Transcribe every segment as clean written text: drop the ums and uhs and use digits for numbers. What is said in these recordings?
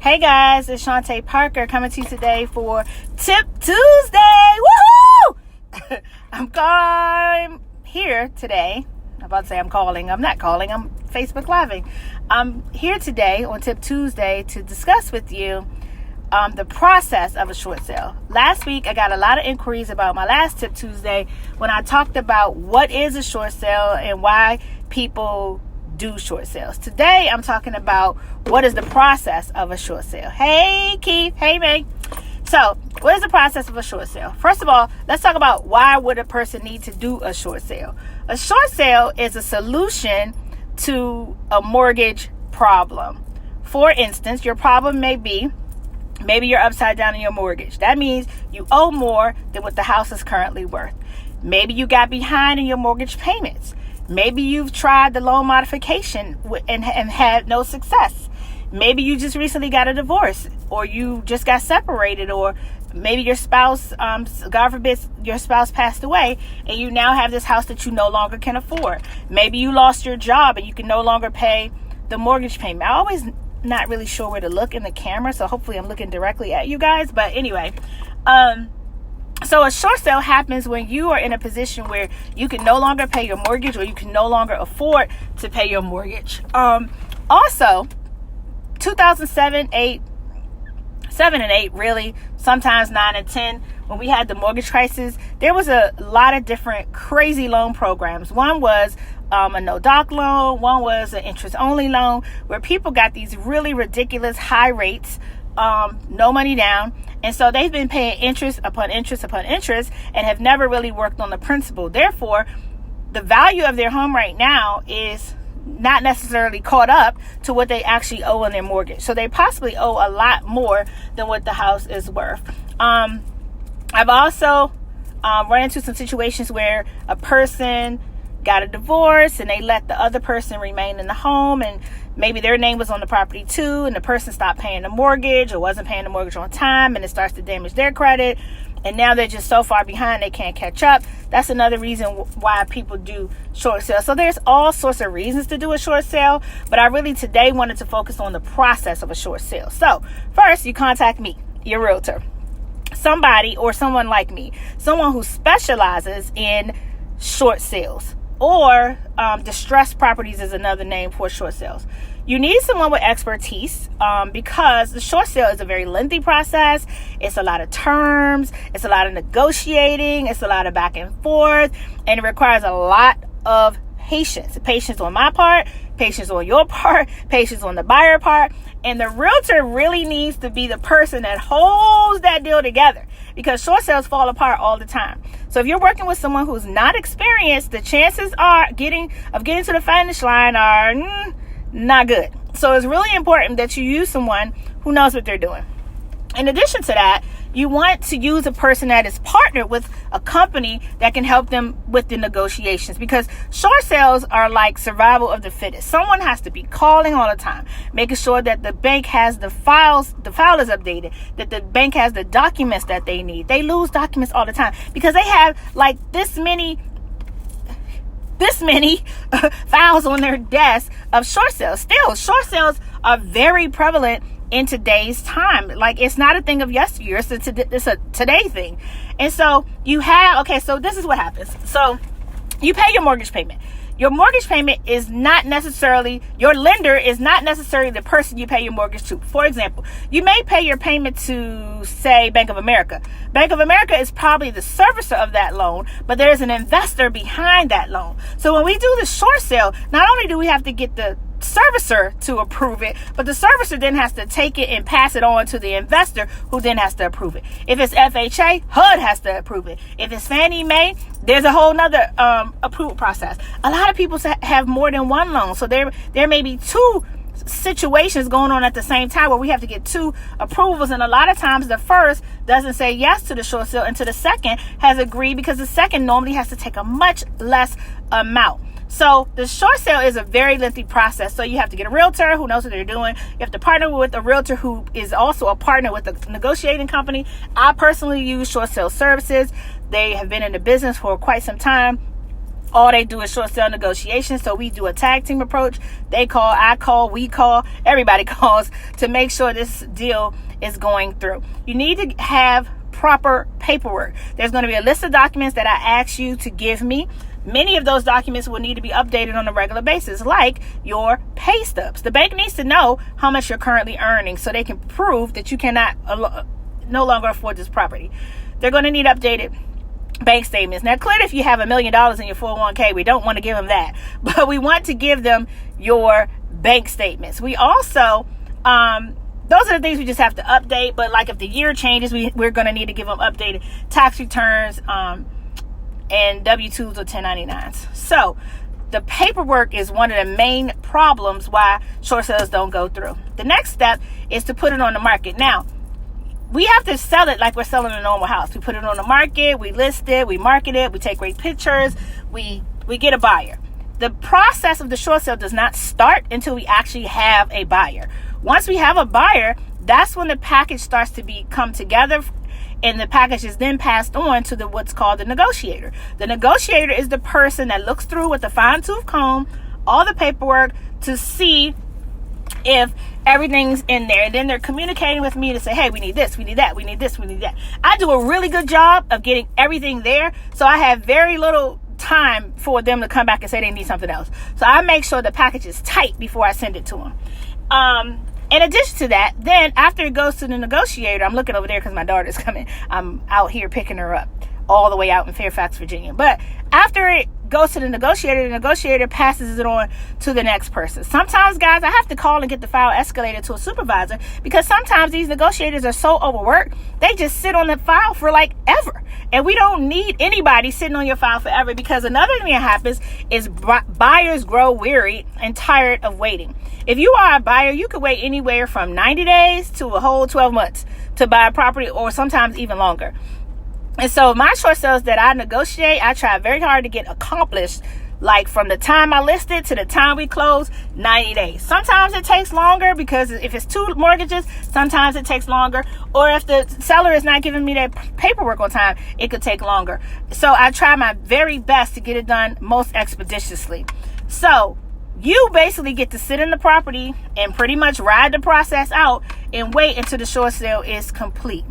Hey guys, it's Shaunte Parker coming to you today for Tip Tuesday. Woohoo! I'm here today. I'm about to say I'm calling. I'm not calling. I'm Facebook Living. I'm here today on Tip Tuesday to discuss with you the process of a short sale. Last week, I got a lot of inquiries about my last Tip Tuesday when I talked about what is a short sale and why people do short sales. Today, I'm talking about what is the process of a short sale. Hey, Keith. Hey, May. So, what is the process of a short sale? First of all, let's talk about why would a person need to do a short sale. A short sale is a solution to a mortgage problem. For instance, your problem may be maybe you're upside down in your mortgage. That means you owe more than what the house is currently worth. Maybe you got behind in your mortgage payments. Maybe you've tried the loan modification and had no success. Maybe you just recently got a divorce, or you just got separated, or maybe your spouse, God forbid, your spouse passed away, and you now have this house that you no longer can afford. Maybe you lost your job and you can no longer pay the mortgage payment. I always not really sure where to look in the camera, so hopefully I'm looking directly at you guys. But anyway, so a short sale happens when you are in a position where you can no longer pay your mortgage, or you can no longer afford to pay your mortgage. Also, 2007, 7 and 8, really, sometimes 9 and 10, when we had the mortgage crisis, there was a lot of different crazy loan programs. One was a no-doc loan. One was an interest-only loan, where people got these really ridiculous high rates, no money down. And so they've been paying interest upon interest upon interest and have never really worked on the principal. Therefore, the value of their home right now is not necessarily caught up to what they actually owe on their mortgage. So they possibly owe a lot more than what the house is worth. I've also run into some situations where a person got a divorce and they let the other person remain in the home, and maybe their name was on the property too, and the person stopped paying the mortgage or wasn't paying the mortgage on time, and it starts to damage their credit, and now they're just so far behind they can't catch up. That's another reason why people do short sales. So there's all sorts of reasons to do a short sale, but I really today wanted to focus on the process of a short sale. So first, you contact me, your realtor, somebody or someone like me, someone who specializes in short sales, or distressed properties is another name for short sales. You need someone with expertise because the short sale is a very lengthy process. It's a lot of terms. It's a lot of negotiating. It's a lot of back and forth. And it requires a lot of patience. Patience on my part, patience on your part, patience on the buyer part. And the realtor really needs to be the person that holds that deal together, because short sales fall apart all the time. So if you're working with someone who's not experienced, the chances are getting to the finish line are not good. So it's really important that you use someone who knows what they're doing. In addition to that, you want to use a person that is partnered with a company that can help them with the negotiations, because short sales are like survival of the fittest. Someone has to be calling all the time, making sure that the bank has the file is updated, that the bank has the documents that they need. They lose documents all the time because they have like this many files on their desk of short sales. Still, short sales are very prevalent in today's time. Like, it's not a thing of yesteryear. It's a today thing. And so so this is what happens. So you pay your mortgage payment. Your mortgage payment is not necessarily, your lender is not necessarily the person you pay your mortgage to. For example, you may pay your payment to, say, Bank of America. Bank of America is probably the servicer of that loan, but there's an investor behind that loan. So when we do the short sale, not only do we have to get the servicer to approve it, but the servicer then has to take it and pass it on to the investor, who then has to approve it. If it's FHA, HUD has to approve it. If it's Fannie Mae, there's a whole nother approval process. A lot of people have more than one loan, so there may be two situations going on at the same time where we have to get two approvals, and a lot of times the first doesn't say yes to the short sale until the second has agreed, because the second normally has to take a much less amount. So the short sale is a very lengthy process. So you have to get a realtor who knows what they're doing. You have to partner with a realtor who is also a partner with a negotiating company. I personally use short sale services. They have been in the business for quite some time. All they do is short sale negotiations. So we do a tag team approach. They call, I call, we call, everybody calls to make sure this deal is going through. You need to have proper paperwork. There's going to be a list of documents that I ask you to give me. Many of those documents will need to be updated on a regular basis, like your pay stubs. The bank needs to know how much you're currently earning so they can prove that you cannot no longer afford this property. They're going to need updated bank statements. Now, clearly, if you have $1 million in your 401k, we don't want to give them that, but we want to give them your bank statements. We also, those are the things we just have to update. But like if the year changes, we're going to need to give them updated tax returns, and W-2s or 1099s. So the paperwork is one of the main problems why short sales don't go through. The next step is to put it on the market. Now, we have to sell it like we're selling a normal house. We put it on the market, we list it, we market it, we take great pictures, we get a buyer. The process of the short sale does not start until we actually have a buyer. Once we have a buyer, that's when the package starts to come together, and the package is then passed on to what's called the negotiator. The negotiator is the person that looks through with a fine-tooth comb all the paperwork to see if everything's in there. And then they're communicating with me to say, hey, we need this, we need that, we need this, we need that. I do a really good job of getting everything there, so I have very little time for them to come back and say they need something else. So I make sure the package is tight before I send it to them. In addition to that, then after it goes to the negotiator, I'm looking over there because my daughter's coming. I'm out here picking her up all the way out in Fairfax, Virginia. But after it goes to the negotiator passes it on to the next person. Sometimes, guys, I have to call and get the file escalated to a supervisor because sometimes these negotiators are so overworked, they just sit on the file for like ever. And we don't need anybody sitting on your file forever, because another thing that happens is buyers grow weary and tired of waiting. If you are a buyer, you could wait anywhere from 90 days to a whole 12 months to buy a property, or sometimes even longer. And so my short sales that I negotiate, I try very hard to get accomplished, like from the time I list it to the time we close, 90 days. Sometimes it takes longer because if it's 2 mortgages, sometimes it takes longer. Or if the seller is not giving me that paperwork on time, it could take longer. So I try my very best to get it done most expeditiously. So you basically get to sit in the property and pretty much ride the process out and wait until the short sale is complete.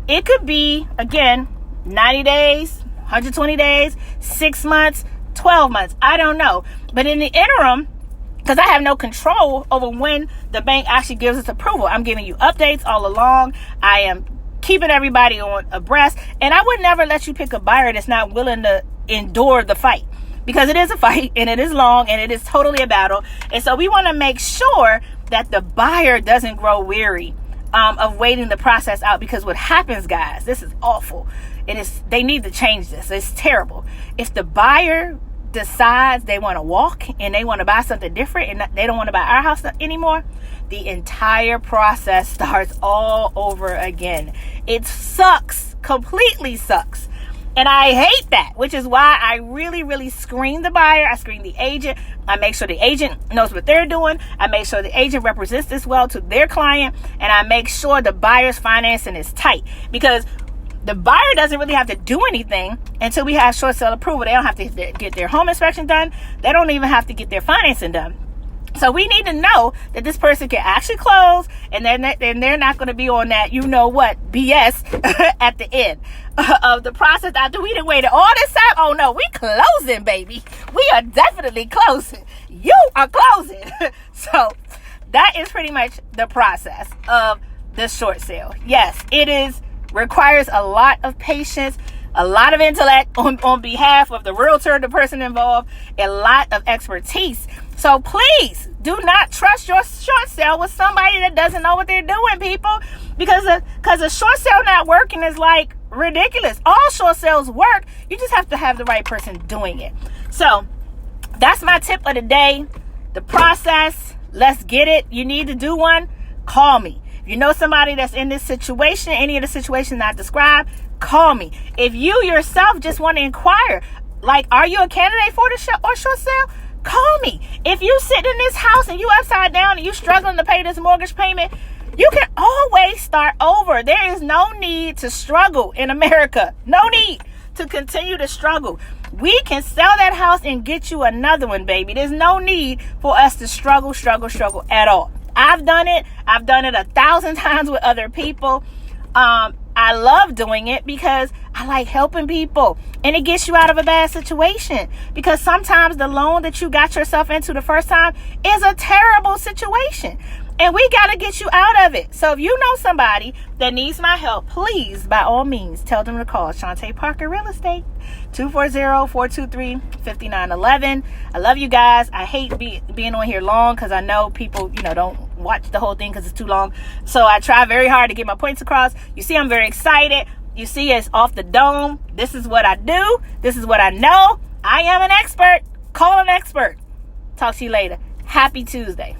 It could be, again, 90 days, 120 days, 6 months, 12 months. I don't know. But in the interim, because I have no control over when the bank actually gives us approval, I'm giving you updates all along. I am keeping everybody on abreast. And I would never let you pick a buyer that's not willing to endure the fight, because it is a fight and it is long and it is totally a battle. And so we want to make sure that the buyer doesn't grow weary of waiting the process out, because what happens, guys, this is awful. They need to change this. It's terrible. If the buyer decides they want to walk and they want to buy something different and they don't want to buy our house anymore, the entire process starts all over again. It sucks, completely sucks. And I hate that, which is why I really, really screen the buyer. I screen the agent. I make sure the agent knows what they're doing. I make sure the agent represents this well to their client. And I make sure the buyer's financing is tight, because the buyer doesn't really have to do anything until we have short sale approval. They don't have to get their home inspection done. They don't even have to get their financing done. So we need to know that this person can actually close, and they're not going to be on that, BS at the end of the process. After we done waited all this time, oh no, we closing, baby. We are definitely closing. You are closing. So that is pretty much the process of the short sale. Yes, it requires a lot of patience, a lot of intellect on behalf of the realtor, the person involved, a lot of expertise. So please do not trust your short sale with somebody that doesn't know what they're doing, people, because a short sale not working is like ridiculous. All short sales work. You just have to have the right person doing it. So that's my tip of the day. The process. Let's get it. You need to do one. Call me. If you know somebody that's in this situation, any of the situations I described, call me. If you yourself just want to inquire, like, are you a candidate for the short sale? Call me. If you sit in this house and you upside down and you struggling to pay this mortgage payment, you can always start over. There is no need to struggle in America. No need. to continue to struggle. We can sell that house and get you another one, baby. There's no need for us to struggle at all. I've done it 1,000 times with other people. I love doing it because I like helping people, and it gets you out of a bad situation, because sometimes the loan that you got yourself into the first time is a terrible situation, and we got to get you out of it. So if you know somebody that needs my help, please, by all means, tell them to call Shaunte Parker Real Estate, 240-423-5911. I love you guys. I hate being on here long, because I know people, don't watch the whole thing because it's too long. So I try very hard to get my points across. You see, I'm very excited. You see, it's off the dome. This is what I do. This is what I know. I am an expert. Call an expert. Talk to you later. Happy Tuesday.